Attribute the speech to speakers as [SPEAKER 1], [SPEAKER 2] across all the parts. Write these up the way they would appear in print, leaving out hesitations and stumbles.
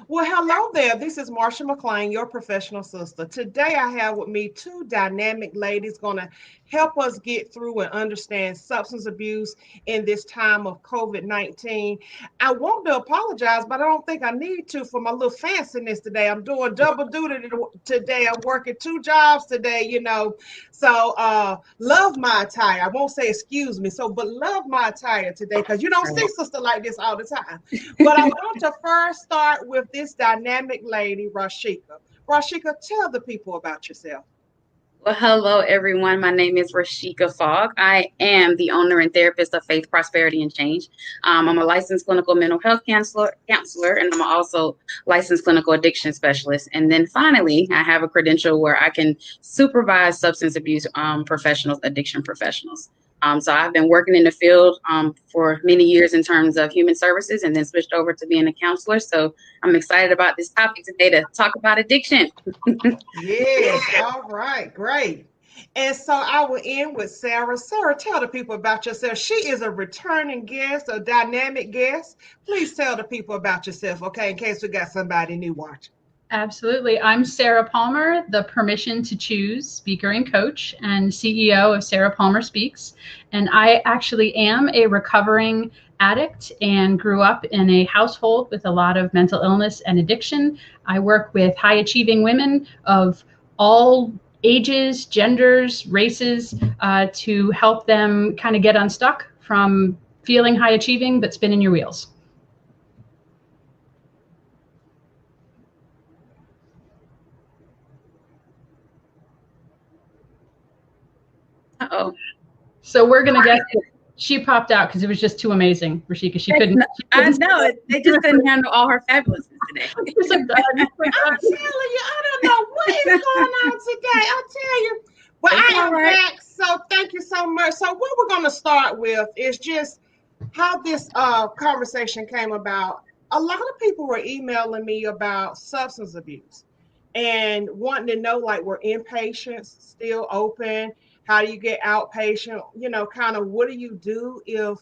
[SPEAKER 1] Well, hello there. This is Marsha McLean, your professional sister. Today, I have with me two dynamic ladies going to help us get through and understand substance abuse in this time of COVID-19. I want to apologize, but I don't think I need to for my little fanciness today. I'm doing double duty today. I'm working two jobs today, So, love my attire. I won't say excuse me, but love my attire today because you don't see sister like this all the time. But I want to first start with this dynamic lady, Rashika. Rashika, tell the people about yourself.
[SPEAKER 2] Well, hello, everyone. My name is Rashika Fogg. I am the owner and therapist of Faith, Prosperity, and Change. I'm a licensed clinical mental health counselor, and I'm also licensed clinical addiction specialist. And then finally, I have a credential where I can supervise substance abuse professionals, addiction professionals. So I've been working in the field for many years in terms of human services and then switched over to being a counselor. So I'm excited about this topic today to talk about addiction.
[SPEAKER 1] Yes, all right, great. And so I will end with Sarah. Sarah, tell the people about yourself. She is a returning guest, a dynamic guest. Please tell the people about yourself, okay, in case we got somebody new watching.
[SPEAKER 3] Absolutely. I'm Sarah Palmer, the Permission to Choose speaker and coach and CEO of Sarah Palmer Speaks. And I actually am a recovering addict and grew up in a household with a lot of mental illness and addiction. I work with high achieving women of all ages, genders, races, to help them kind of get unstuck from feeling high achieving but spinning your wheels.
[SPEAKER 2] Uh-oh.
[SPEAKER 3] So we're going to guess that she popped out because it was just too amazing, Rashika. She couldn't.
[SPEAKER 2] I know. They just couldn't handle all her fabulousness today.
[SPEAKER 1] I'm telling you, I don't know what is going on today. I tell you. Well, I am back, so thank you so much. So what we're going to start with is just how this conversation came about. A lot of people were emailing me about substance abuse and wanting to know, like, were inpatients still open? How do you get outpatient? Kind of what do you do if,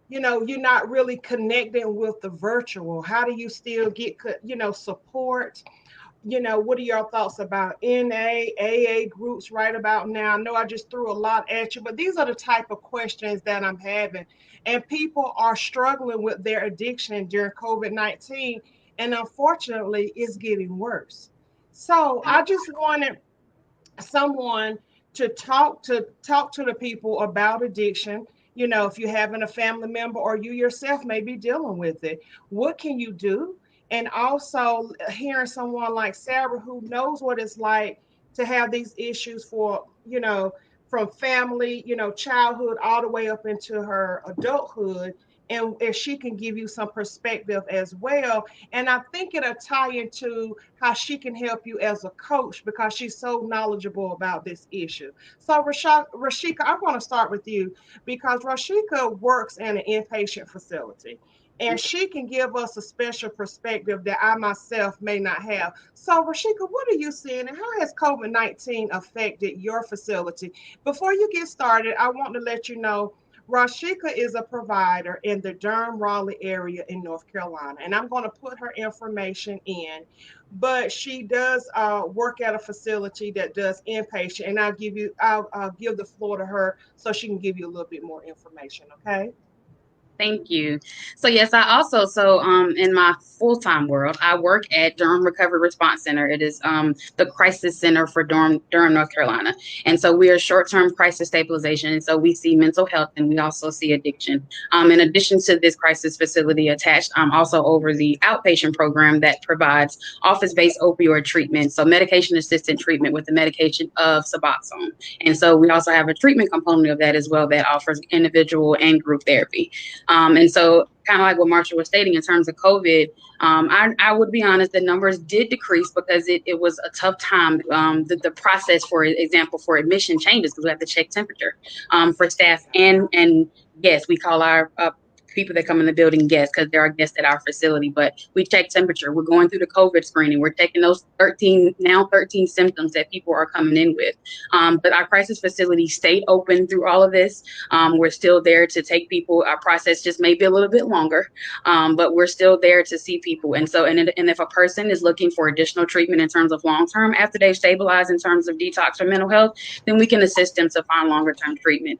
[SPEAKER 1] you're not really connecting with the virtual? How do you still get, support? What are your thoughts about NA, AA groups right about now? I know I just threw a lot at you, but these are the type of questions that I'm having. And people are struggling with their addiction during COVID-19. And unfortunately, it's getting worse. So I just wanted someone to talk to the people about addiction. If you're having a family member or you yourself may be dealing with it, what can you do? And also hearing someone like Sarah who knows what it's like to have these issues for, from family, childhood all the way up into her adulthood. And if she can give you some perspective as well. And I think it'll tie into how she can help you as a coach because she's so knowledgeable about this issue. So, Rashika, I want to start with you because Rashika works in an inpatient facility and she can give us a special perspective that I myself may not have. So, Rashika, what are you seeing and how has COVID-19 affected your facility? Before you get started, I want to let you know Rashika is a provider in the Durham, Raleigh area in North Carolina, and I'm going to put her information in. But she does work at a facility that does inpatient, and I'll give the floor to her so she can give you a little bit more information. Okay.
[SPEAKER 2] Thank you. So yes, I also in my full-time world, I work at Durham Recovery Response Center. It is the crisis center for Durham, North Carolina. And so we are short-term crisis stabilization. And so we see mental health and we also see addiction. In addition to this crisis facility attached, I'm also over the outpatient program that provides office-based opioid treatment. So medication-assisted treatment with the medication of Suboxone. And so we also have a treatment component of that as well that offers individual and group therapy. And so kind of like what Marsha was stating in terms of COVID, I would be honest, the numbers did decrease because it was a tough time. The process, for example, for admission changes because we have to check temperature for staff. And yes, we call our people that come in the building guests, because there are guests at our facility, but we check temperature. We're going through the COVID screening. We're taking those 13 symptoms that people are coming in with. But our crisis facility stayed open through all of this. We're still there to take people. Our process just may be a little bit longer, but we're still there to see people. And so, and if a person is looking for additional treatment in terms of long-term, after they've stabilized in terms of detox or mental health, then we can assist them to find longer-term treatment.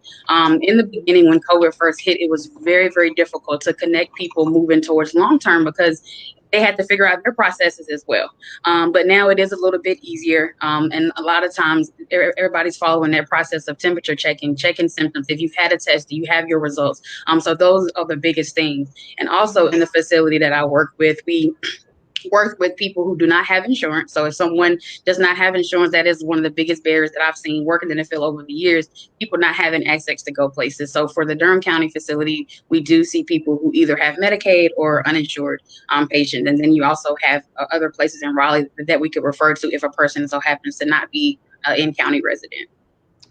[SPEAKER 2] In the beginning, when COVID first hit, it was very, very difficult to connect people moving towards long-term because they had to figure out their processes as well. But now it is a little bit easier. And a lot of times everybody's following that process of temperature checking symptoms. If you've had a test, do you have your results? So those are the biggest things. And also in the facility that I work with, we work with people who do not have insurance. So if someone does not have insurance, that is one of the biggest barriers that I've seen working in the field over the years, people not having access to go places. So for the Durham County facility, we do see people who either have Medicaid or uninsured patients. And then you also have other places in Raleigh that we could refer to if a person so happens to not be in county resident.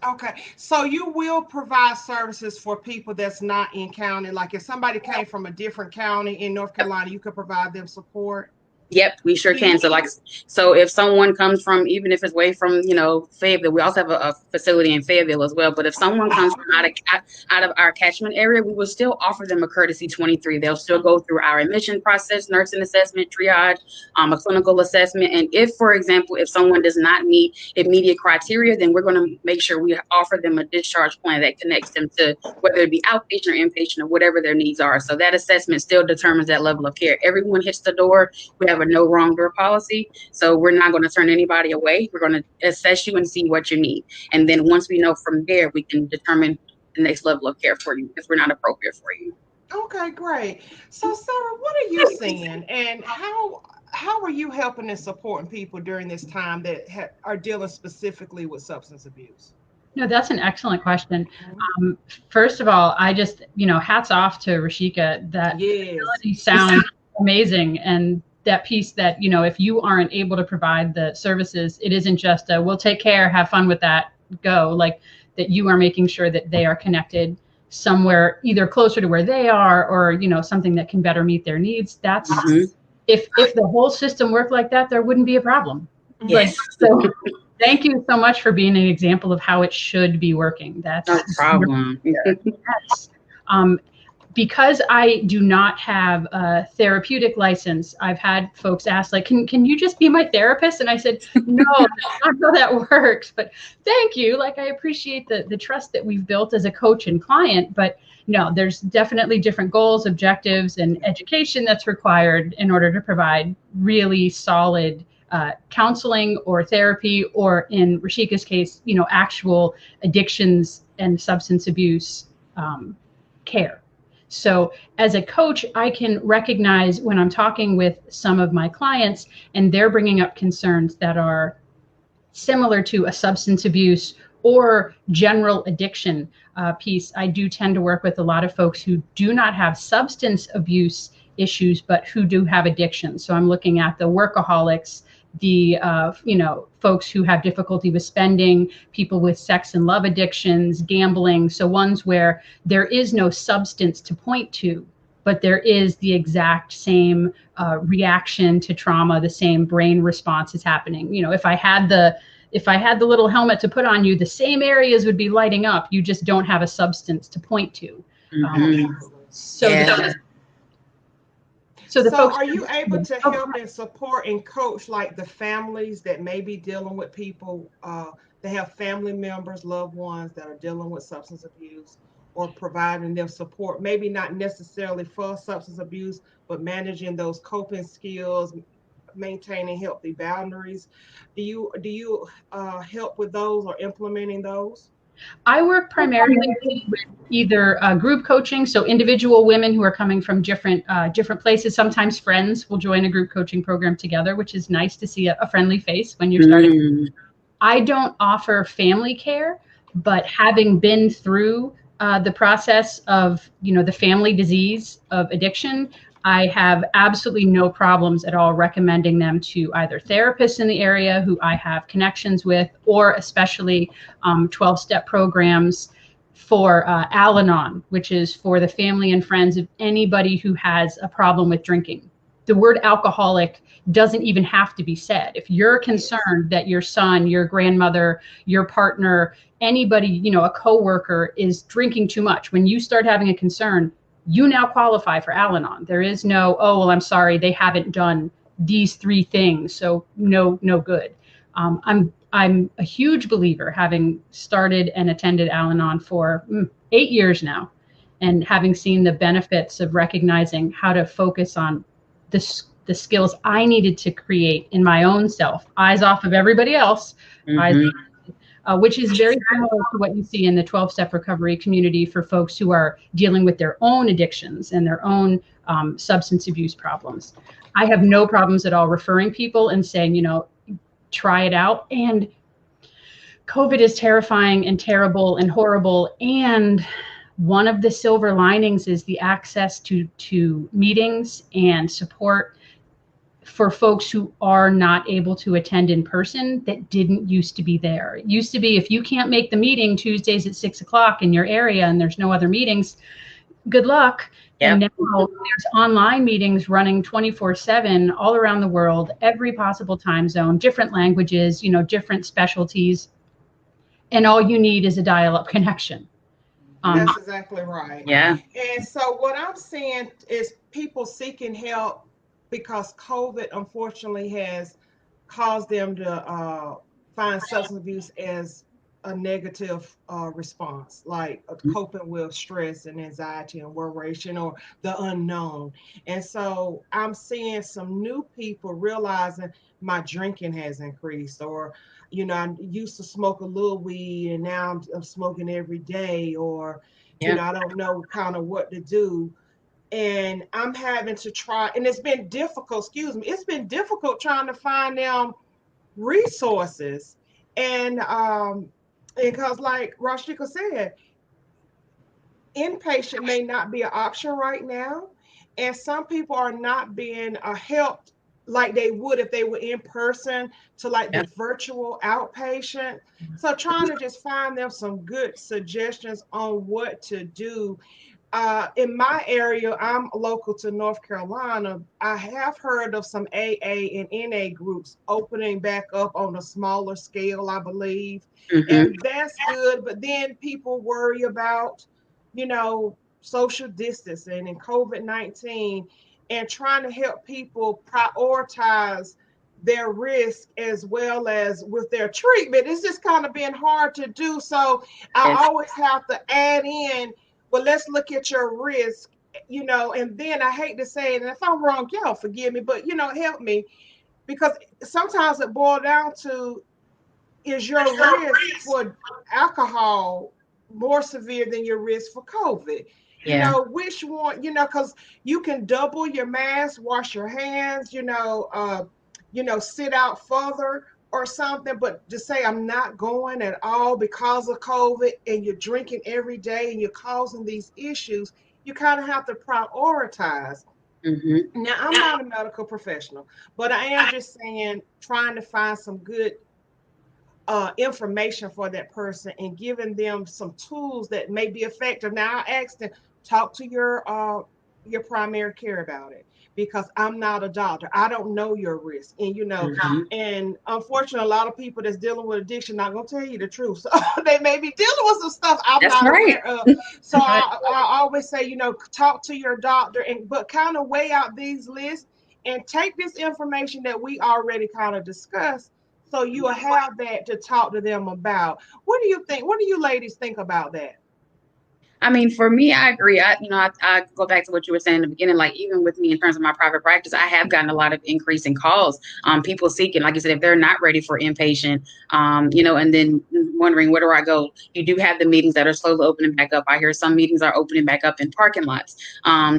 [SPEAKER 1] Okay, so you will provide services for people that's not in county. Like if somebody came from a different county in North Carolina, you could provide them support?
[SPEAKER 2] Yep, we sure can. So if someone comes from, even if it's away from, Fayetteville, we also have a facility in Fayetteville as well. But if someone comes from out of our catchment area, we will still offer them a courtesy 23. They'll still go through our admission process, nursing assessment, triage, a clinical assessment. And if, for example, if someone does not meet immediate criteria, then we're going to make sure we offer them a discharge plan that connects them to whether it be outpatient or inpatient or whatever their needs are. So that assessment still determines that level of care. Everyone hits the door. We have a no wrong door policy. So we're not going to turn anybody away. We're going to assess you and see what you need. And then once we know from there, we can determine the next level of care for you if we're not appropriate for you.
[SPEAKER 1] Okay, great. So Sarah, what are you seeing and how are you helping and supporting people during this time that are dealing specifically with substance abuse?
[SPEAKER 3] No, that's an excellent question. First of all, I just, hats off to Rashika. That facility sounds amazing. And that piece that, if you aren't able to provide the services, it isn't just a, we'll take care, have fun with that, go. Like that you are making sure that they are connected somewhere either closer to where they are or, something that can better meet their needs. That's if the whole system worked like that, there wouldn't be a problem.
[SPEAKER 2] Yes.
[SPEAKER 3] So thank you so much for being an example of how it should be working. That's
[SPEAKER 2] no problem.
[SPEAKER 3] Yes. Because I do not have a therapeutic license, I've had folks ask, like, can you just be my therapist? And I said, no, that's not how that works. But thank you. Like, I appreciate the trust that we've built as a coach and client. But no, there's definitely different goals, objectives, and education that's required in order to provide really solid counseling or therapy, or in Rashika's case, actual addictions and substance abuse care. So as a coach, I can recognize when I'm talking with some of my clients and they're bringing up concerns that are similar to a substance abuse or general addiction piece. I do tend to work with a lot of folks who do not have substance abuse issues, but who do have addiction. So I'm looking at the workaholics, the folks who have difficulty with spending, people with sex and love addictions, gambling. So ones where there is no substance to point to, but there is the exact same reaction to trauma, the same brain response is happening. If I had the little helmet to put on you, the same areas would be lighting up. You just don't have a substance to point to. So folks,
[SPEAKER 1] are you able to help and support and coach like the families that may be dealing with people that have family members, loved ones that are dealing with substance abuse, or providing them support, maybe not necessarily for substance abuse, but managing those coping skills, maintaining healthy boundaries? Do you help with those or implementing those?
[SPEAKER 3] I work primarily with either group coaching, so individual women who are coming from different places. Sometimes friends will join a group coaching program together, which is nice to see a friendly face when you're starting. I don't offer family care, but having been through the process of the family disease of addiction, I have absolutely no problems at all recommending them to either therapists in the area who I have connections with, or especially 12-step programs. for Al-Anon, which is for the family and friends of anybody who has a problem with drinking. The word alcoholic doesn't even have to be said. If you're concerned that your son, your grandmother, your partner, anybody, you know, a coworker is drinking too much, when you start having a concern, you now qualify for Al-Anon. There is no, oh, well, I'm sorry, they haven't done these 3 things, so no good. I'm a huge believer, having started and attended Al-Anon for 8 years now, and having seen the benefits of recognizing how to focus on the skills I needed to create in my own self, eyes off of everybody else, which is very similar to what you see in the 12-step recovery community for folks who are dealing with their own addictions and their own substance abuse problems. I have no problems at all referring people and saying, you know, try it out. And COVID is terrifying and terrible and horrible. And one of the silver linings is the access to meetings and support for folks who are not able to attend in person that didn't used to be there. It used to be, if you can't make the meeting Tuesdays at 6 o'clock in your area and there's no other meetings, good luck. Yep. And now there's online meetings running 24/7 all around the world, every possible time zone, different languages, you know, different specialties. And all you need is a dial-up connection.
[SPEAKER 1] That's exactly right.
[SPEAKER 2] Yeah.
[SPEAKER 1] And so what I'm seeing is people seeking help because COVID, unfortunately, has caused them to find substance abuse as a negative response, like coping with stress and anxiety and worration or the unknown. And so I'm seeing some new people realizing my drinking has increased, or, you know, I used to smoke a little weed and now I'm smoking every day, or, you know, I don't know kind of what to do. And I'm having to try, and it's been difficult, it's been difficult trying to find them resources. And because like Rashika said, inpatient may not be an option right now. And some people are not being helped like they would if they were in person to like the virtual outpatient. So trying to just find them some good suggestions on what to do. In my area, I'm local to North Carolina. I have heard of some AA and NA groups opening back up on a smaller scale, I believe. And that's good. But then people worry about, you know, social distancing and COVID-19 and trying to help people prioritize their risk as well as with their treatment. It's just kind of been hard to do. So I always have to add in, well, let's look at your risk, you know, and then I hate to say it, and if I'm wrong, y'all forgive me, but, you know, help me, because sometimes it boils down to, is your risk for alcohol more severe than your risk for COVID? You know, which one, you know, because you can double your mask, wash your hands, you know, sit out further or something, but to say I'm not going at all because of COVID and you're drinking every day and you're causing these issues, you kind of have to prioritize. Now, I'm not a medical professional, but I am just saying, trying to find some good information for that person and giving them some tools that may be effective. Now, I asked them, talk to your primary care about it, because I'm not a doctor. I don't know your risk. And, you know, and unfortunately, a lot of people that's dealing with addiction not going to tell you the truth. So they may be dealing with some stuff I'm not aware of. So I always say, you know, talk to your doctor, but kind of weigh out these lists and take this information that we already kind of discussed, so you'll have that to talk to them about. What do you think? What do you ladies think about that?
[SPEAKER 2] I mean, for me, I agree. I go back to what you were saying in the beginning, like even with me in terms of my private practice, I have gotten a lot of increase in calls, people seeking, like you said, if they're not ready for inpatient, you know, and then wondering where do I go? You do have the meetings that are slowly opening back up. I hear some meetings are opening back up in parking lots,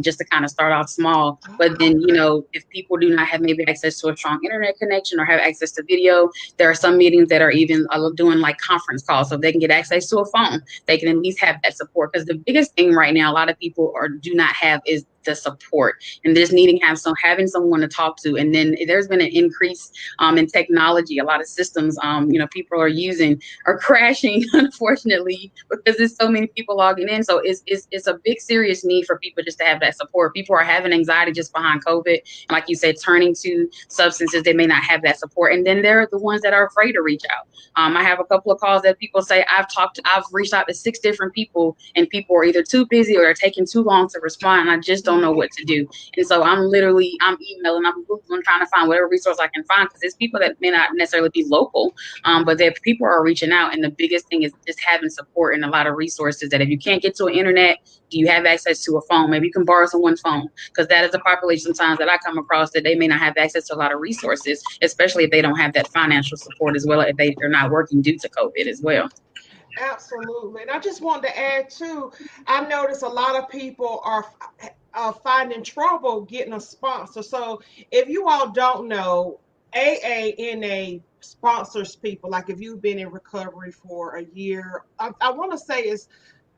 [SPEAKER 2] just to kind of start off small. But then, you know, if people do not have maybe access to a strong internet connection or have access to video, there are some meetings that are even doing like conference calls, so they can get access to a phone. They can at least have that support, because the biggest thing right now a lot of people do not have is the support and just needing having someone to talk to. And then there's been an increase in technology. A lot of systems, people are crashing, unfortunately, because there's so many people logging in. So it's a big serious need for people just to have that support. People are having anxiety just behind COVID, and like you said, turning to substances. They may not have that support, and then there are the ones that are afraid to reach out. I have a couple of calls that people say I've reached out to 6 different people, and people are either too busy or they're taking too long to respond, and I just don't know what to do. And so I'm emailing, I'm Googling, trying to find whatever resource I can find, because there's people that may not necessarily be local, but there people are reaching out. And the biggest thing is just having support and a lot of resources, that if you can't get to an internet, do you have access to a phone? Maybe you can borrow someone's phone, because that is a population sometimes that I come across that they may not have access to a lot of resources, especially if they don't have that financial support as well, if they're not working due to COVID as well.
[SPEAKER 1] Absolutely. And I just wanted to add too, I noticed a lot of people are finding trouble getting a sponsor. So if you all don't know, AANA sponsors people. Like if you've been in recovery for a year, I want to say it's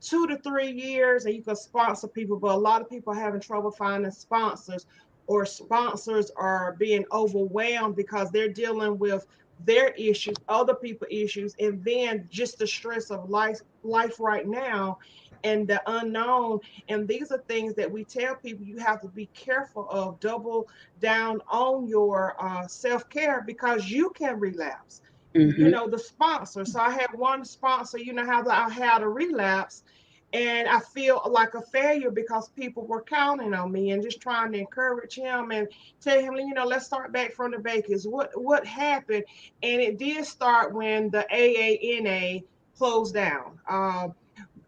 [SPEAKER 1] 2 to 3 years, and you can sponsor people, but a lot of people are having trouble finding sponsors, or sponsors are being overwhelmed because they're dealing with their issues, other people's issues, and then just the stress of life right now and the unknown. And these are things that we tell people you have to be careful of, double down on your self-care, because you can relapse.
[SPEAKER 2] Mm-hmm.
[SPEAKER 1] The sponsor. So I had one sponsor, how I had a relapse, and I feel like a failure because people were counting on me and just trying to encourage him and tell him, let's start back from the basics. What happened? And it did start when the AANA closed down.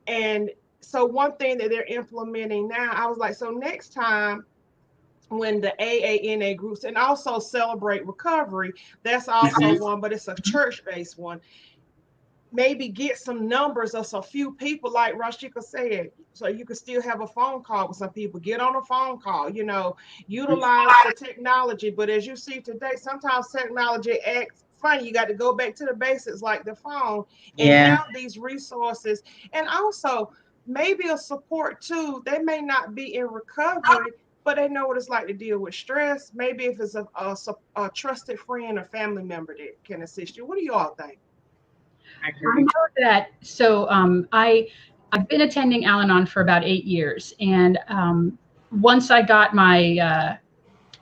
[SPEAKER 1] And so one thing that they're implementing now, I was like, so next time when the AANA groups, and also Celebrate Recovery, that's also one, but it's a church-based one. Maybe get some numbers of a few people, like Rashika said, so you could still have a phone call with some people. Get on a phone call, utilize the technology. But as you see today, sometimes technology acts funny. You got to go back to the basics, like the phone, and have these resources. And also maybe a support too. They may not be in recovery, but they know what it's like to deal with stress. Maybe if it's a trusted friend or family member that can assist you. What do you all think?
[SPEAKER 3] I know that. So I've been attending Al-Anon for about 8 years. And once I got my,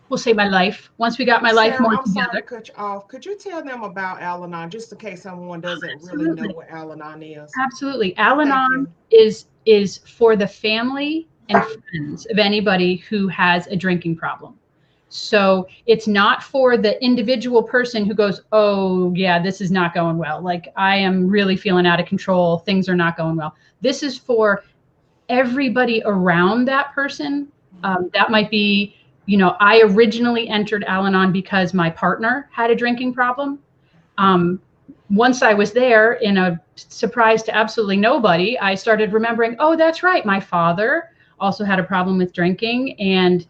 [SPEAKER 3] we'll say my life, once we got my life more together.
[SPEAKER 1] Sorry to cut you off. Could you tell them about Al-Anon, just in case someone doesn't really know what Al-Anon is?
[SPEAKER 3] Absolutely. Al-Anon is for the family and friends of anybody who has a drinking problem. So it's not for the individual person who goes, oh yeah, this is not going well. Like I am really feeling out of control. Things are not going well. This is for everybody around that person. That might be, I originally entered Al-Anon because my partner had a drinking problem. Once I was there, in a surprise to absolutely nobody, I started remembering, oh, that's right. My father also had a problem with drinking, and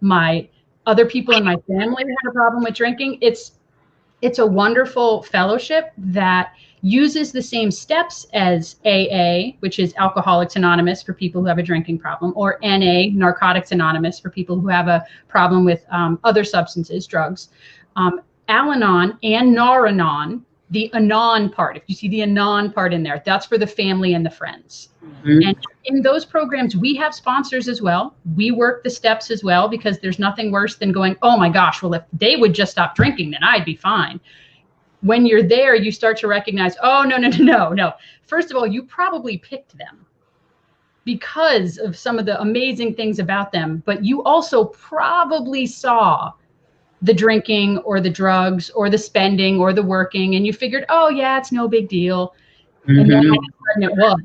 [SPEAKER 3] my other people in my family had a problem with drinking. It's a wonderful fellowship that uses the same steps as AA, which is Alcoholics Anonymous for people who have a drinking problem, or NA, Narcotics Anonymous for people who have a problem with other substances, drugs. Al-Anon and Nar-Anon, the Anon part, if you see the Anon part in there, that's for the family and the friends. Mm-hmm. And in those programs, we have sponsors as well. We work the steps as well, because there's nothing worse than going, oh my gosh, well, if they would just stop drinking, then I'd be fine. When you're there, you start to recognize, oh, no. First of all, you probably picked them because of some of the amazing things about them, but you also probably saw the drinking or the drugs or the spending or the working, and you figured, oh yeah, it's no big deal. Mm-hmm. And then all of a sudden it was,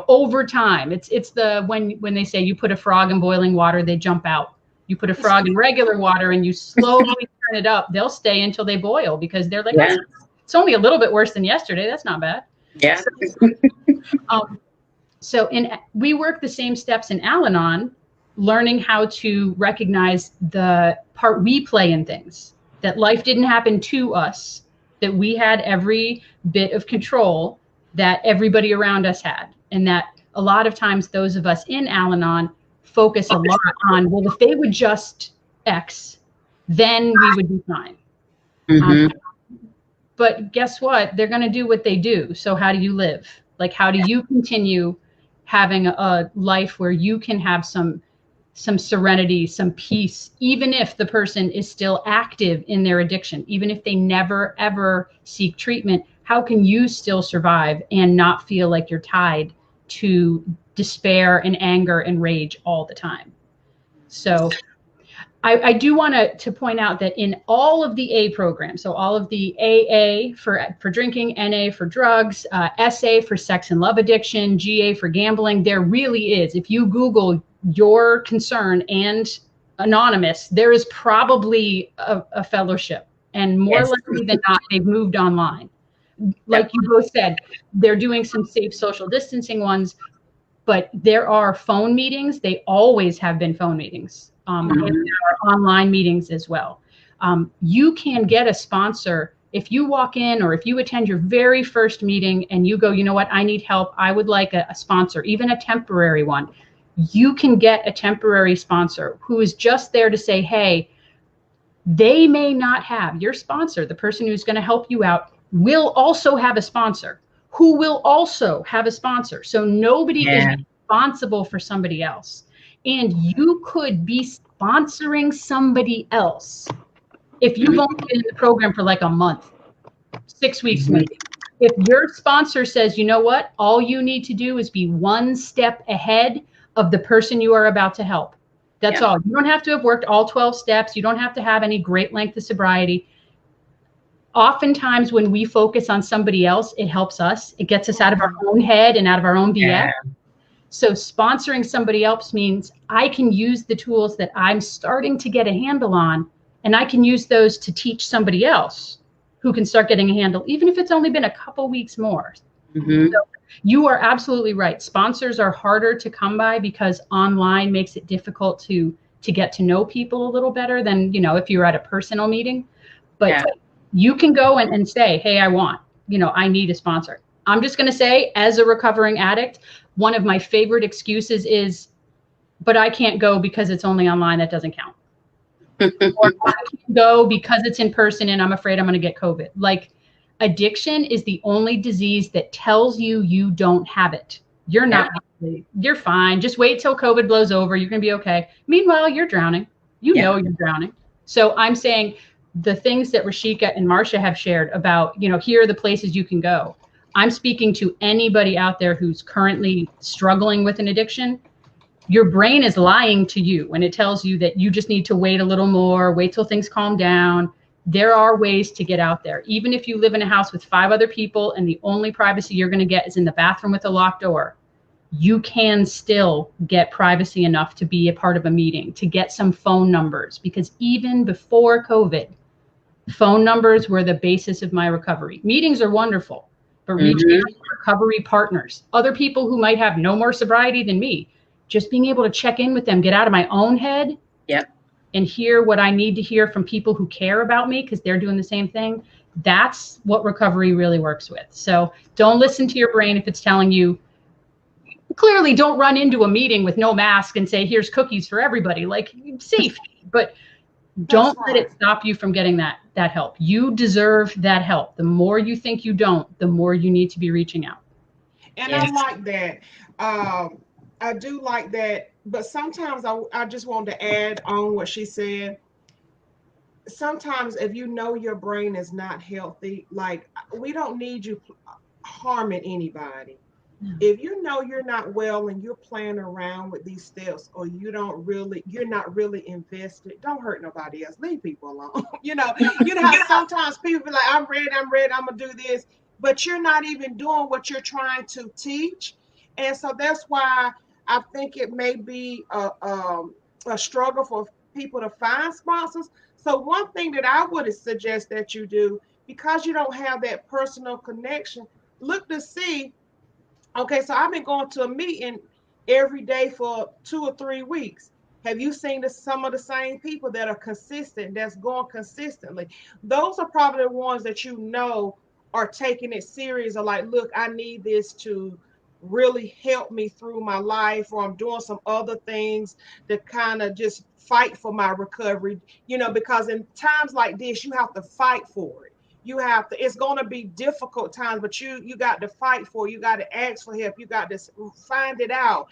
[SPEAKER 3] over time. It's the when they say you put a frog in boiling water, they jump out. You put a frog in regular water and you slowly turn it up, they'll stay until they boil, because they're like, it's only a little bit worse than yesterday. That's not bad.
[SPEAKER 2] Yeah.
[SPEAKER 3] So we work the same steps in Al-Anon, learning how to recognize the part we play in things, that life didn't happen to us, that we had every bit of control that everybody around us had. And that a lot of times those of us in Al-Anon focus a lot on, well, if they would just X, then we would be fine. But guess what? They're going to do what they do. So how do you live? Like, how do you continue having a life where you can have some serenity, some peace, even if the person is still active in their addiction, even if they never, ever seek treatment? How can you still survive and not feel like you're tied to despair and anger and rage all the time? So I do want to point out that in all of the A programs, so all of the AA for drinking, NA for drugs, SA for sex and love addiction, GA for gambling, there really is, if you Google your concern and anonymous, there is probably a fellowship, and more likely than not, they've moved online. Like you both said, they're doing some safe social distancing ones, but there are phone meetings. They always have been phone meetings. And there are online meetings as well. You can get a sponsor if you walk in, or if you attend your very first meeting and you go, you know what, I need help. I would like a sponsor, even a temporary one. You can get a temporary sponsor who is just there to say, hey, they may not have your sponsor. The person who's going to help you out will also have a sponsor who will also have a sponsor. So nobody is responsible for somebody else. And you could be sponsoring somebody else if you've only been in the program for like a month, 6 weeks maybe. If your sponsor says, you know what, all you need to do is be one step ahead of the person you are about to help. That's all. You don't have to have worked all 12 steps. You don't have to have any great length of sobriety. Oftentimes when we focus on somebody else, it helps us. It gets us out of our own head and out of our own BS. So sponsoring somebody else means I can use the tools that I'm starting to get a handle on, and I can use those to teach somebody else who can start getting a handle, even if it's only been a couple weeks more. So you are absolutely right. Sponsors are harder to come by because online makes it difficult to get to know people a little better than, you know, if you're at a personal meeting. But you can go and say, hey, I need a sponsor. I'm just going to say, as a recovering addict, one of my favorite excuses is, but I can't go because it's only online. That doesn't count. Or I can't go because it's in person and I'm afraid I'm going to get COVID. Like, addiction is the only disease that tells you you don't have it. You're not, you're fine. Just wait till COVID blows over. You're going to be okay. Meanwhile, you're drowning. You know you're drowning. So I'm saying the things that Rashika and Marcia have shared about, you know, here are the places you can go. I'm speaking to anybody out there who's currently struggling with an addiction. Your brain is lying to you when it tells you that you just need to wait a little more, wait till things calm down. There are ways to get out there. Even if you live in a house with 5 other people and the only privacy you're going to get is in the bathroom with a locked door, you can still get privacy enough to be a part of a meeting, to get some phone numbers. Because even before COVID, phone numbers were the basis of my recovery. Meetings are wonderful, but reaching out to recovery partners, other people who might have no more sobriety than me, just being able to check in with them, get out of my own head and hear what I need to hear from people who care about me because they're doing the same thing. That's what recovery really works with. So don't listen to your brain if it's telling you, clearly don't run into a meeting with no mask and say, here's cookies for everybody, like safety, but don't let it stop you from getting that help. You deserve that help. The more you think you don't, the more you need to be reaching out.
[SPEAKER 1] And I like that. I do like that. But sometimes I just want to add on what she said. Sometimes if you know your brain is not healthy, like, we don't need you harming anybody. If you know you're not well and you're playing around with these steps, or you're not really invested, don't hurt nobody else. Leave people alone. you know how sometimes people be like, I'm ready, I'm gonna do this, but you're not even doing what you're trying to teach. And so that's why I think it may be a struggle for people to find sponsors. So one thing that I would suggest that you do, because you don't have that personal connection, look to see, okay, so I've been going to a meeting every day for 2 or 3 weeks. Have you seen some of the same people that are consistent, that's going consistently? Those are probably the ones that you know are taking it serious, or like, look, I need this to really helped me through my life, or I'm doing some other things to kind of just fight for my recovery, because in times like this, you have to fight for it. You have to, it's going to be difficult times, but you got to fight for it. You got to ask for help. You got to find it out,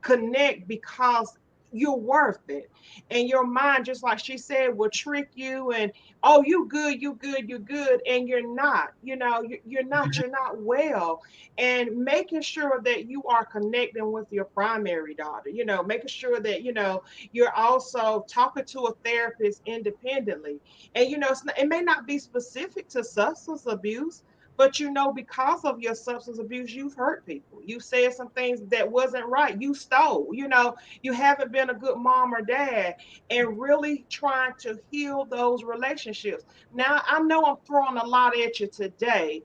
[SPEAKER 1] connect, because you're worth it. And your mind, just like she said, will trick you, and oh, you good, you good, you good, and you're not. You're not well. And making sure that you are connecting with your primary daughter, making sure that you're also talking to a therapist independently. And it may not be specific to substance abuse, but because of your substance abuse, you've hurt people. You said some things that wasn't right. You stole, you haven't been a good mom or dad, and really trying to heal those relationships. Now, I know I'm throwing a lot at you today,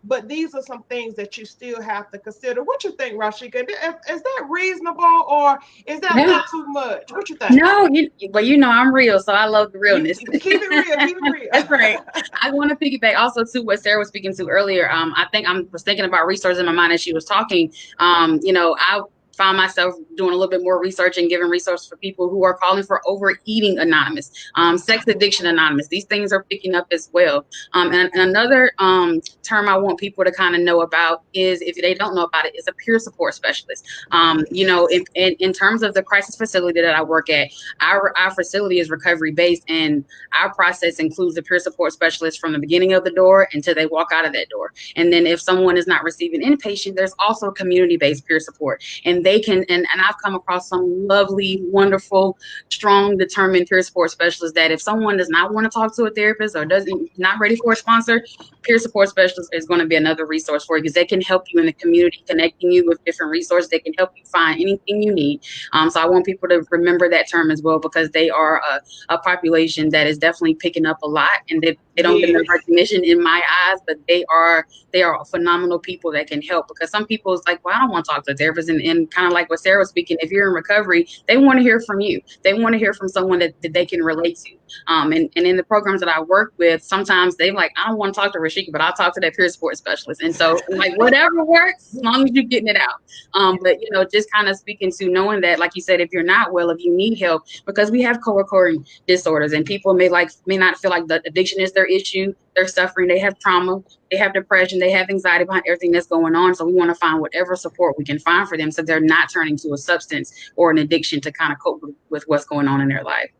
[SPEAKER 1] but these are some things that you still have to consider. What you think, Rashika? Is that reasonable, or is that a
[SPEAKER 2] Yeah.
[SPEAKER 1] little too much? What you think?
[SPEAKER 2] No, but I'm real, so I love the realness.
[SPEAKER 1] Keep it real. Keep it real.
[SPEAKER 2] That's right. I want to piggyback also to what Sarah was speaking to earlier. I think I was thinking about resources in my mind as she was talking. I found myself doing a little bit more research and giving resources for people who are calling for overeating anonymous, sex addiction anonymous. These things are picking up as well. And another term I want people to kind of know about is, if they don't know about it, is a peer support specialist. In terms of the crisis facility that I work at, our facility is recovery based, and our process includes a peer support specialist from the beginning of the door until they walk out of that door. And then if someone is not receiving inpatient, there's also community-based peer support. And they can, and I've come across some lovely, wonderful, strong, determined peer support specialists that if someone does not want to talk to a therapist or not ready for a sponsor, peer support specialist is going to be another resource for you, because they can help you in the community, connecting you with different resources. They can help you find anything you need. So I want people to remember that term as well, because they are a population that is definitely picking up a lot, and they don't get enough recognition in my eyes, but they are phenomenal people that can help. Because some people is like, well, I don't want to talk to a therapist, and kind of like what Sarah was speaking, if you're in recovery, they want to hear from you. They want to hear from someone that they can relate to. And in the programs that I work with, sometimes they're like, I don't want to talk to Rashika, but I'll talk to that peer support specialist. And so like, whatever works, as long as you're getting it out. But just kind of speaking to knowing that, like you said, if you're not well, if you need help, because we have co-occurring disorders, and people may not feel like the addiction is their issue. They're suffering, they have trauma, they have depression, they have anxiety behind everything that's going on. So we want to find whatever support we can find for them, so they're not turning to a substance or an addiction to kind of cope with what's going on in their life.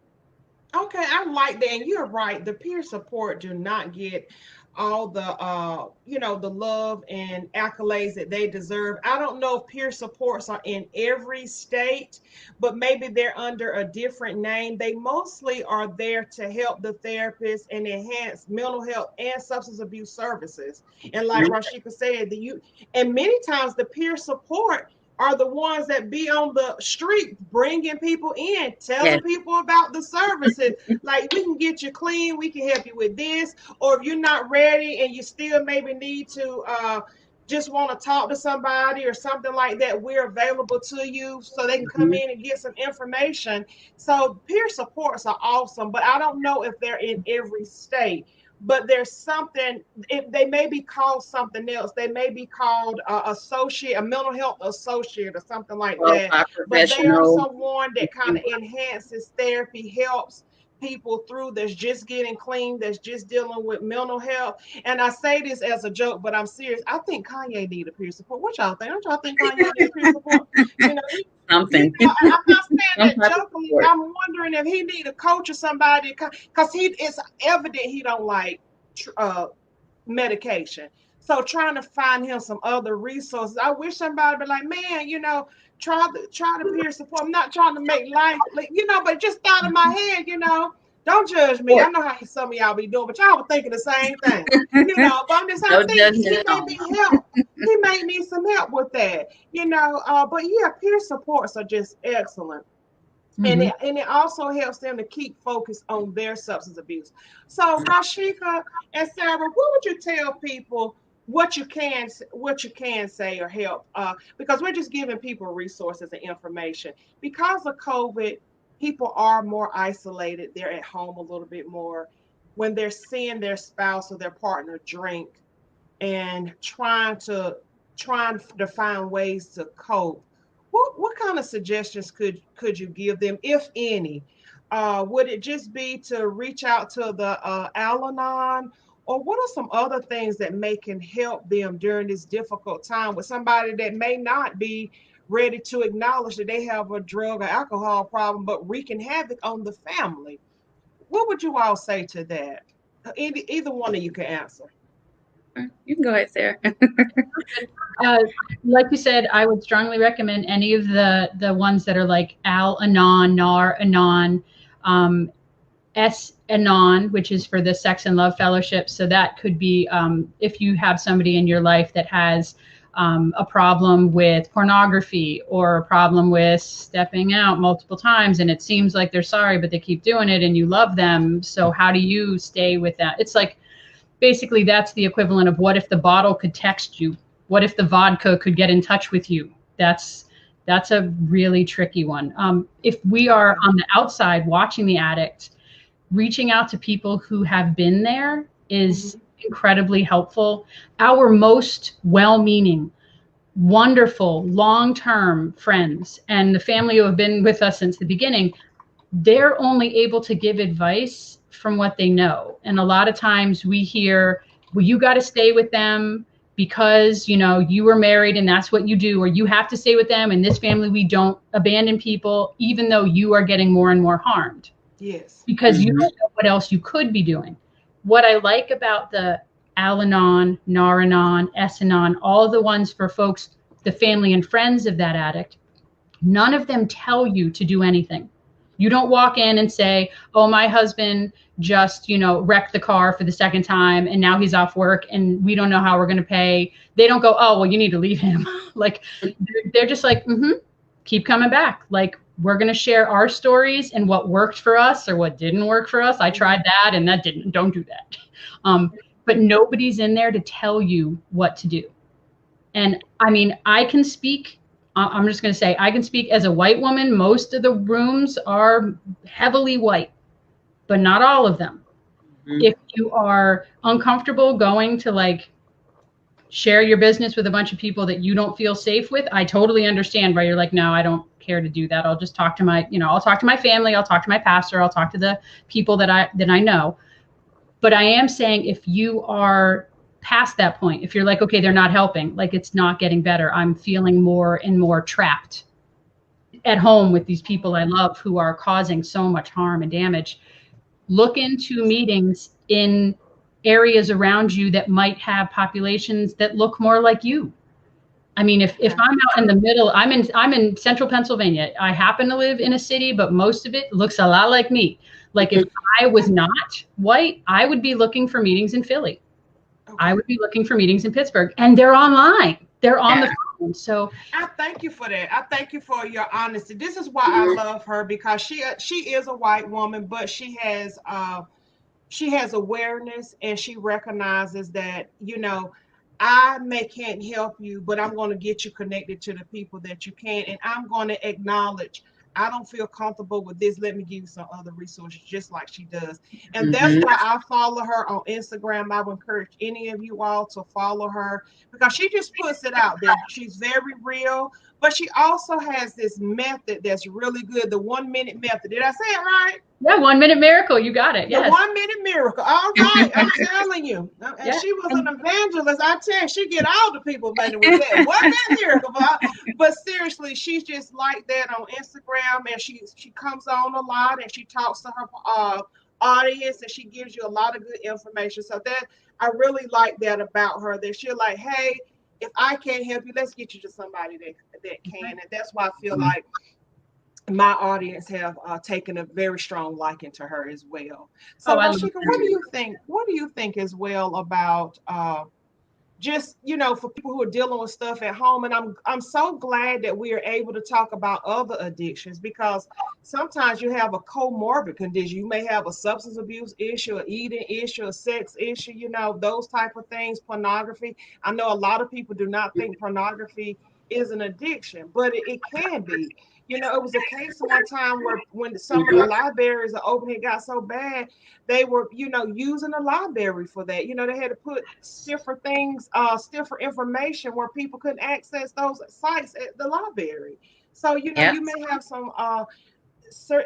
[SPEAKER 1] Okay, I like that. And you're right. The peer support do not get all the love and accolades that they deserve. I don't know if peer supports are in every state, but maybe they're under a different name. They mostly are there to help the therapist and enhance mental health and substance abuse services. And like Rashika said, and many times the peer support are the ones that be on the street bringing people in, telling people about the services. Like, we can get you clean, we can help you with this. Or if you're not ready and you still maybe need to just want to talk to somebody or something like that, we're available to you, so they can come in and get some information. So peer supports are awesome, but I don't know if they're in every state. But there's something, they may be called something else. They may be called a mental health associate or something like that. But they are someone that kind of enhances therapy, helps people through, that's just getting clean, that's just dealing with mental health. And I say this as a joke, but I'm serious. I think Kanye need a peer support. What y'all think? Don't y'all think Kanye need a peer support?
[SPEAKER 2] Something.
[SPEAKER 1] I'm not saying that jokingly. I'm wondering if he need a coach or somebody, because it's evident he don't like medication. So trying to find him some other resources. I wish somebody would be like, man, try the peer support. I'm not trying to make life, but just thought in my head, don't judge me. I know how some of y'all be doing, but y'all were thinking the same thing. But I'm just thinking he may be help. He may need some help with that. But yeah, peer supports are just excellent. And it also helps them to keep focused on their substance abuse. So Rashika and Sarah, what would you tell people what you can say or help? Because we're just giving people resources and information. Because of COVID, people are more isolated. They're at home a little bit more. When they're seeing their spouse or their partner drink and trying to trying to find ways to cope, what kind of suggestions could you give them, if any? Would it just be to reach out to the Al-Anon, or what are some other things that can help them during this difficult time with somebody that may not be ready to acknowledge that they have a drug or alcohol problem, but wreaking havoc on the family? What would you all say to that? Either one of you can answer.
[SPEAKER 2] You can go ahead, Sarah.
[SPEAKER 3] Like you said, I would strongly recommend any of the ones that are like Al-Anon, Nar-Anon, S-Anon, which is for the Sex and Love Fellowship. So that could be if you have somebody in your life that has a problem with pornography or a problem with stepping out multiple times, and it seems like they're sorry, but they keep doing it, and you love them. So how do you stay with that? It's like, basically, that's the equivalent of what if the bottle could text you? What if the vodka could get in touch with you? That's a really tricky one. If we are on the outside watching the addict, reaching out to people who have been there is incredibly helpful. Our most well-meaning, wonderful, long-term friends and the family who have been with us since the beginning, they're only able to give advice from what they know. And a lot of times we hear, well, you got to stay with them because, you know, you were married and that's what you do, or you have to stay with them. In this family, we don't abandon people, even though you are getting more and more harmed.
[SPEAKER 1] Yes.
[SPEAKER 3] Because you don't know what else you could be doing. What I like about the Al-Anon, Nar-Anon, S-Anon, all the ones for folks, the family and friends of that addict, none of them tell you to do anything. You don't walk in and say, oh, my husband just, wrecked the car for the second time and now he's off work and we don't know how we're going to pay. They don't go, oh, well, you need to leave him. Like, they're just like, keep coming back. Like, we're going to share our stories and what worked for us or what didn't work for us. I tried that and that didn't. Don't do that. But nobody's in there to tell you what to do. And I mean, I'm just going to say, I can speak as a white woman. Most of the rooms are heavily white, but not all of them. If you are uncomfortable going to share your business with a bunch of people that you don't feel safe with, I totally understand why you're like, no, I don't care to do that. I'll just talk to I'll talk to my family. I'll talk to my pastor. I'll talk to the people that I know. But I am saying, if you are past that point, if you're like, okay, they're not helping, it's not getting better, I'm feeling more and more trapped at home with these people I love who are causing so much harm and damage, look into meetings in areas around you that might have populations that look more like you. I mean, if I'm out in the middle, I'm in central Pennsylvania. I happen to live in a city, but most of it looks a lot like me. Like, if I was not white, I would be looking for meetings in Philly. Okay. I would be looking for meetings in Pittsburgh, and they're online. They're on the phone. So
[SPEAKER 1] I thank you for that. I thank you for your honesty. This is why I love her, because she is a white woman, but she has awareness, and she recognizes that, I can't help you, but I'm going to get you connected to the people that you can. And I'm going to acknowledge, I don't feel comfortable with this. Let me give you some other resources, just like she does. And that's why I follow her on Instagram. I would encourage any of you all to follow her, because she just puts it out there. She's very real, but she also has this method that's really good. The 1 minute method. Did I say it right?
[SPEAKER 3] Yeah, 1 minute miracle. You got it. Yes.
[SPEAKER 1] The 1 minute miracle. All right, I'm telling you. And she was an evangelist. I tell you, she get all the people better with that 1 minute miracle. But seriously, she's just like that on Instagram, and she comes on a lot, and she talks to her audience, and she gives you a lot of good information. So that I really like that about her. That she's like, hey, if I can't help you, let's get you to somebody that can. And that's why I feel like my audience have taken a very strong liking to her as well. So, Rashika, what do you think? What do you think as well about just, for people who are dealing with stuff at home? And I'm so glad that we are able to talk about other addictions, because sometimes you have a comorbid condition. You may have a substance abuse issue, an eating issue, a sex issue, those type of things, pornography. I know a lot of people do not think pornography is an addiction, but it can be. You know, it was a case one time where when some of the libraries are open, it got so bad, they were, you know, using the library for that. You know, they had to put stiffer things, stiffer information where people couldn't access those sites at the library. So, you know, you may have some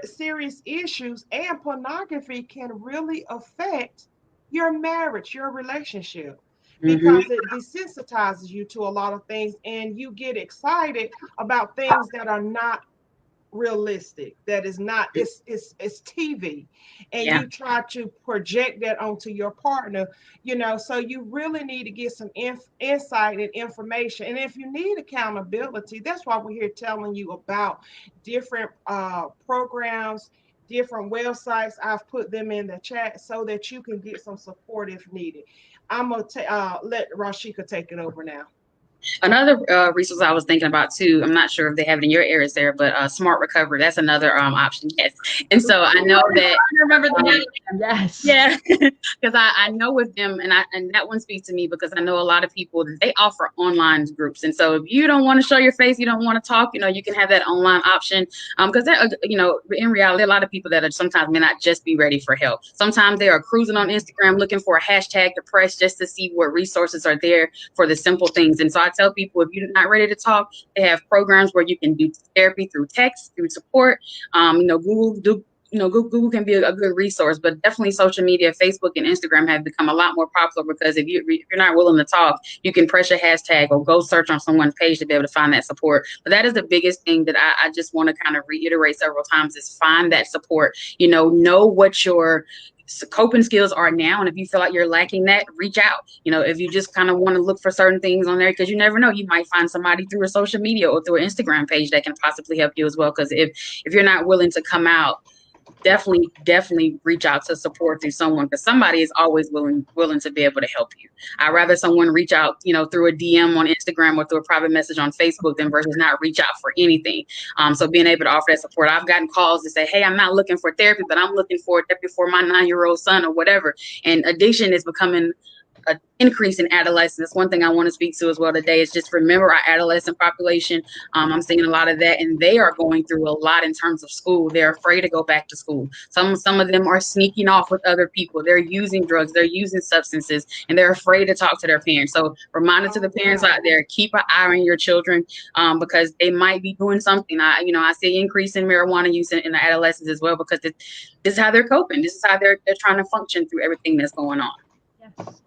[SPEAKER 1] serious issues, and pornography can really affect your marriage, your relationship, because it desensitizes you to a lot of things, and you get excited about things that are not realistic, that is not, it's TV, and you try to project that onto your partner, you know. So you really need to get some insight and information, and if you need accountability, that's why we're here telling you about different programs, different websites. I've put them in the chat so that you can get some support if needed. I'm gonna let Rashika take it over now.
[SPEAKER 2] Another resource I was thinking about too, I'm not sure if they have it in your areas there, but Smart Recovery, that's another option. Yes. And so I know that
[SPEAKER 3] I remember the name. Yes.
[SPEAKER 2] Yeah, because I know with them, and that one speaks to me because I know a lot of people, they offer online groups. And so if you don't want to show your face, you don't want to talk, you know, you can have that online option. Because you know, in reality, a lot of people that are sometimes may not just be ready for help. Sometimes they are cruising on Instagram looking for a hashtag to press just to see what resources are there for the simple things. And so I tell people, if you're not ready to talk, they have programs where you can do therapy through text, through support. You know, Google can be a good resource, but definitely social media, Facebook and Instagram have become a lot more popular because if you're not willing to talk, you can press your hashtag or go search on someone's page to be able to find that support. But that is the biggest thing that I just want to kind of reiterate several times is find that support. You know what your coping skills are now, and if you feel like you're lacking that, reach out. You know, if you just kind of want to look for certain things on there, because you never know, you might find somebody through a social media or through an Instagram page that can possibly help you as well. Because if you're not willing to come out, definitely reach out to support through someone, because somebody is always willing to be able to help you. I'd rather someone reach out, you know, through a DM on Instagram or through a private message on Facebook than versus not reach out for anything. So being able to offer that support. I've gotten calls to say, hey, I'm not looking for therapy, but I'm looking for therapy for my 9-year-old son or whatever. And addiction is becoming an increase in adolescence. That's one thing I want to speak to as well today, is just remember our adolescent population. I'm seeing a lot of that, and they are going through a lot in terms of school. They're afraid to go back to school. Some of them are sneaking off with other people. They're using drugs, they're using substances, and they're afraid to talk to their parents. So reminder to the parents out there, keep an eye on your children, because they might be doing something. I see an increase in marijuana use in the adolescents as well, because this is how they're coping. This is how they're trying to function through everything that's going on.
[SPEAKER 3] Yes.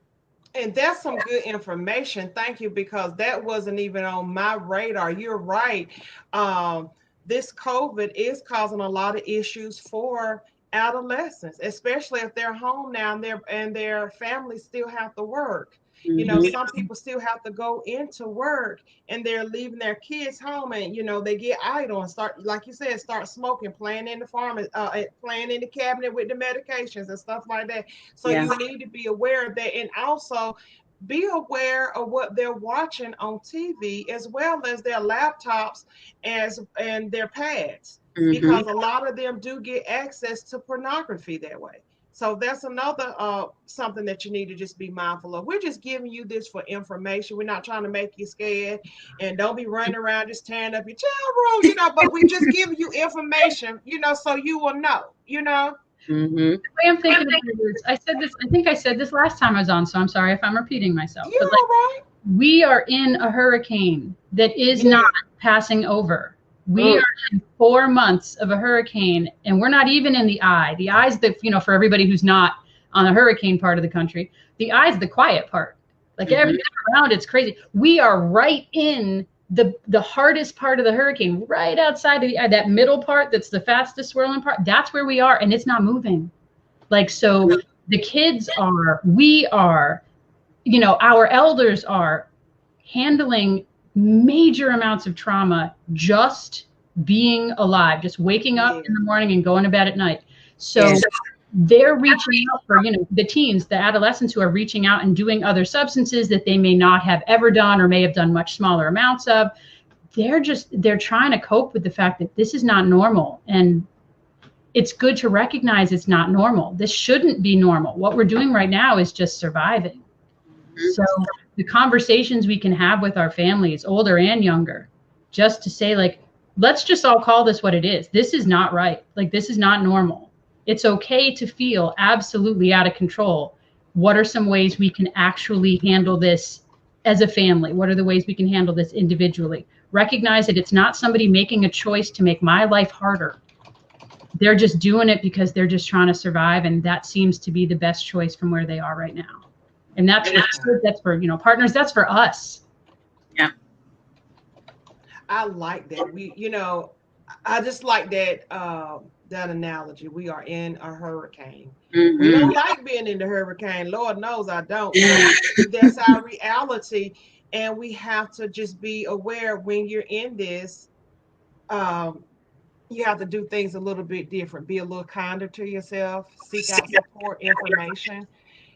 [SPEAKER 1] And that's some good information. Thank you, because that wasn't even on my radar. You're right. This COVID is causing a lot of issues for adolescents, especially if they're home now and their families still have to work. You know, some people still have to go into work, and they're leaving their kids home, and, you know, they get idle and start, like you said, start smoking, playing in the farm, playing in the cabinet with the medications and stuff like that. So you need to be aware of that, and also be aware of what they're watching on TV, as well as their laptops and their pads, because a lot of them do get access to pornography that way. So that's another something that you need to just be mindful of. We're just giving you this for information. We're not trying to make you scared, and don't be running around just tearing up your child room, you know, but we just give you information, you know, so you will know, you know.
[SPEAKER 3] The way I'm thinking about it is, I think I said this last time I was on, so I'm sorry if I'm repeating myself.
[SPEAKER 1] You're
[SPEAKER 3] but
[SPEAKER 1] right.
[SPEAKER 3] We are in a hurricane that is not passing over. We are in 4 months of a hurricane, and we're not even in the eye. The eye's for everybody who's not on the hurricane part of the country, the eye's the quiet part. Like everything around it's crazy. We are right in the hardest part of the hurricane, right outside of that middle part that's the fastest swirling part. That's where we are, and it's not moving. Like, so the kids are, we are, you know, our elders are handling major amounts of trauma just being alive, just waking up in the morning and going to bed at night. So they're reaching out for, you know, the teens, the adolescents who are reaching out and doing other substances that they may not have ever done or may have done much smaller amounts of. They're trying to cope with the fact that this is not normal. And it's good to recognize it's not normal. This shouldn't be normal. What we're doing right now is just surviving. So the conversations we can have with our families, older and younger, just to say, like, let's just all call this what it is. This is not right. Like, this is not normal. It's okay to feel absolutely out of control. What are some ways we can actually handle this as a family? What are the ways we can handle this individually? Recognize that it's not somebody making a choice to make my life harder. They're just doing it because they're just trying to survive. And that seems to be the best choice from where they are right now. And that's for kids, that's for, you know, partners, that's for us.
[SPEAKER 2] Yeah.
[SPEAKER 1] I like that. We, you know, I just like that that analogy. We are in a hurricane.
[SPEAKER 2] Mm-hmm.
[SPEAKER 1] We don't like being in the hurricane. Lord knows I don't. But that's our reality. And we have to just be aware when you're in this, you have to do things a little bit different. Be a little kinder to yourself, seek out support, information.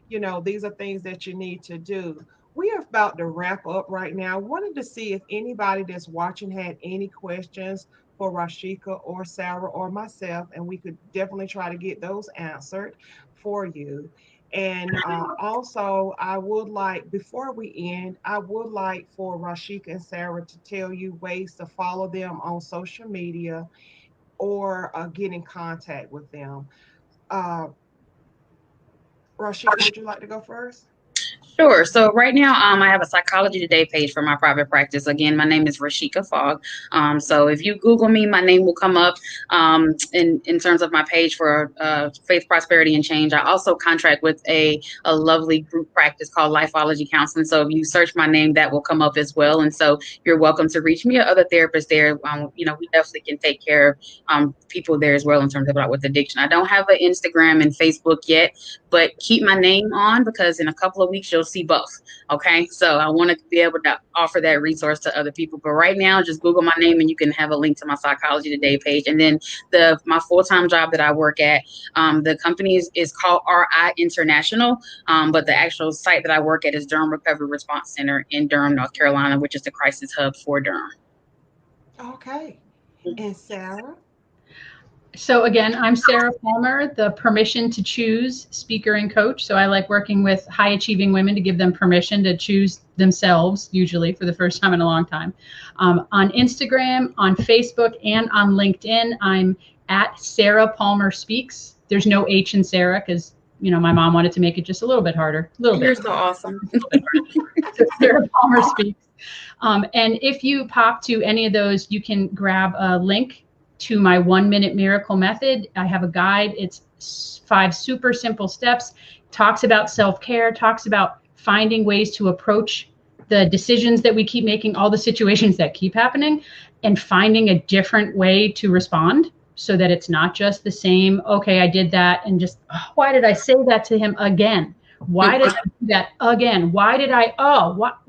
[SPEAKER 1] You know, these are things that you need to do. We are about to wrap up right now. I wanted to see if anybody that's watching had any questions for Rashika or Sarah or myself, and we could definitely try to get those answered for you. And also, I would like, before we end, I would like for Rashika and Sarah to tell you ways to follow them on social media or get in contact with them. Uh, Rashika, would you like to go first?
[SPEAKER 2] Sure. So right now, I have a Psychology Today page for my private practice. Again, my name is Rashika Fogg. So if you Google me, my name will come up in terms of my page for faith, prosperity, and change. I also contract with a lovely group practice called Lifeology Counseling. So if you search my name, that will come up as well. And so you're welcome to reach me or other therapists there. You know, we definitely can take care of people there as well in terms of with addiction. I don't have an Instagram and Facebook yet, but keep my name on because in a couple of weeks you'll see both. Okay. So I want to be able to offer that resource to other people. But right now, just Google my name and you can have a link to my Psychology Today page. And then my full-time job that I work at, the company is called RI International. But the actual site that I work at is Durham Recovery Response Center in Durham, North Carolina, which is the crisis hub for Durham.
[SPEAKER 1] Okay. And Sarah?
[SPEAKER 3] So again, I'm Sarah Palmer, the Permission to Choose speaker and coach. So I like working with high achieving women to give them permission to choose themselves, usually for the first time in a long time. On Instagram, on Facebook, and on LinkedIn, I'm at Sarah Palmer Speaks. There's no H in Sarah because, you know, my mom wanted to make it just a little bit harder. A little bit.
[SPEAKER 2] You're so awesome.
[SPEAKER 3] So Sarah Palmer Speaks. And if you pop to any of those, you can grab a link to my 1 minute miracle method. I have a guide. It's 5 super simple steps, talks about self-care, talks about finding ways to approach the decisions that we keep making, all the situations that keep happening, and finding a different way to respond so that it's not just the same, okay, I did that, and just, oh, why did I say that to him again? Why did I do that again? Why did I, oh, what?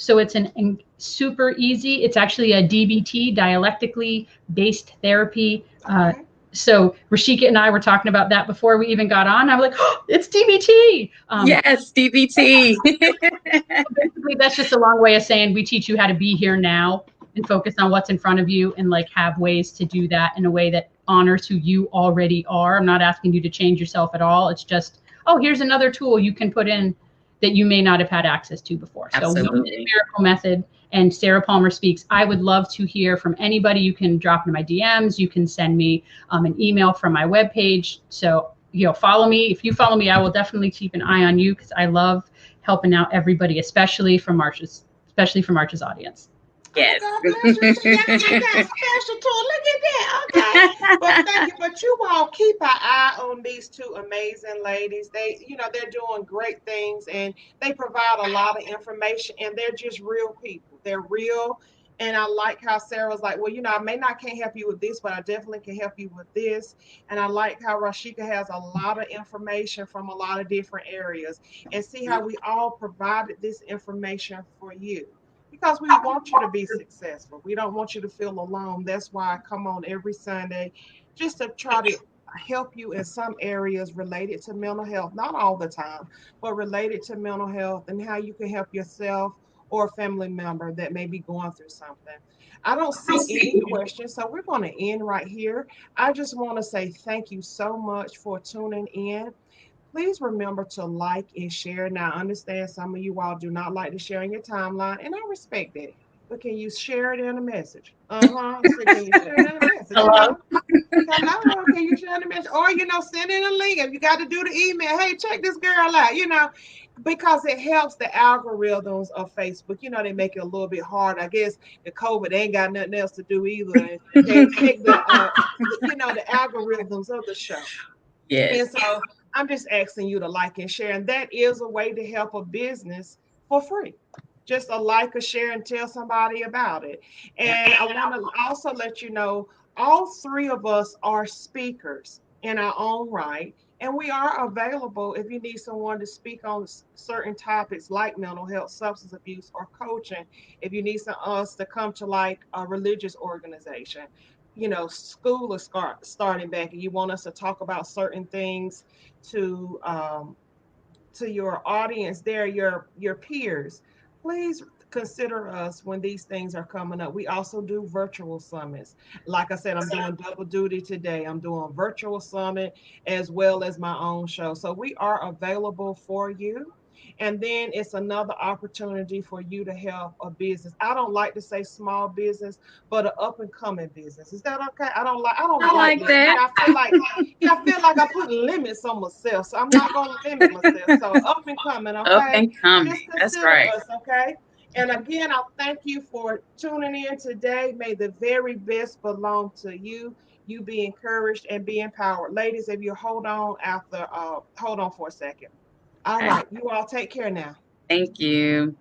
[SPEAKER 3] So it's an super easy, it's actually a DBT, dialectically based therapy.
[SPEAKER 1] Okay.
[SPEAKER 3] So Rashika and I were talking about that before we even got on. I was like, oh, it's DBT.
[SPEAKER 2] Yes, DBT.
[SPEAKER 3] Basically, that's just a long way of saying we teach you how to be here now and focus on what's in front of you and like have ways to do that in a way that honors who you already are. I'm not asking you to change yourself at all. It's just, oh, here's another tool you can put in that you may not have had access to before.
[SPEAKER 2] Absolutely.
[SPEAKER 3] So Miracle Method and Sarah Palmer Speaks. I would love to hear from anybody. You can drop into my DMs. You can send me an email from my webpage. So, you know, follow me. If you follow me, I will definitely keep an eye on you because I love helping out everybody, especially from March's audience.
[SPEAKER 2] Yes.
[SPEAKER 1] Oh, God bless you. Yeah, you got special tool. Look at that. Okay. But thank you. But you all keep an eye on these two amazing ladies. They, you know, they're doing great things and they provide a lot of information and they're just real people. They're real. And I like how Sarah was like, well, you know, I may not can't help you with this, but I definitely can help you with this. And I like how Rashika has a lot of information from a lot of different areas and see how we all provided this information for you. Because we want you to be successful. We don't want you to feel alone. That's why I come on every Sunday just to try to help you in some areas related to mental health, not all the time, but related to mental health and how you can help yourself or a family member that may be going through something. I don't see any questions, so we're going to end right here. I just want to say thank you so much for tuning in. Please remember to like and share. Now, I understand some of you all do not like to share in your timeline, and I respect that. But can you share it in a message? So can you share it in a message?
[SPEAKER 2] Hello.
[SPEAKER 1] Hello, can you share the message? Or, send in a link. If you got to do the email, hey, check this girl out, because it helps the algorithms of Facebook. They make it a little bit hard. I guess the COVID ain't got nothing else to do either. And they take the algorithms of the show.
[SPEAKER 2] Yes.
[SPEAKER 1] And so I'm just asking you to like and share. And that is a way to help a business for free. Just a like, a share, and tell somebody about it. And I want to also let you know all three of us are speakers in our own right. And we are available if you need someone to speak on certain topics like mental health, substance abuse, or coaching. If you need us to come to like a religious organization, school is starting back, and you want us to talk about certain things to your audience there, your peers, please consider us when these things are coming up. We also do virtual summits. Like I said, I'm doing double duty today. I'm doing virtual summit as well as my own show. So we are available for you. And then it's another opportunity for you to help a business. I don't like to say small business, but an up and coming business. Is that okay? I don't like that.
[SPEAKER 2] that.
[SPEAKER 1] I feel like I put limits on myself. So I'm not gonna limit myself. So up and coming, okay?
[SPEAKER 2] Up and coming.
[SPEAKER 1] Just
[SPEAKER 2] That's
[SPEAKER 1] consider
[SPEAKER 2] right.
[SPEAKER 1] us, okay? And again, I thank you for tuning in today. May the very best belong to you. You be encouraged and be empowered. Ladies, if you hold on for a second. All right. You all take care now.
[SPEAKER 2] Thank you.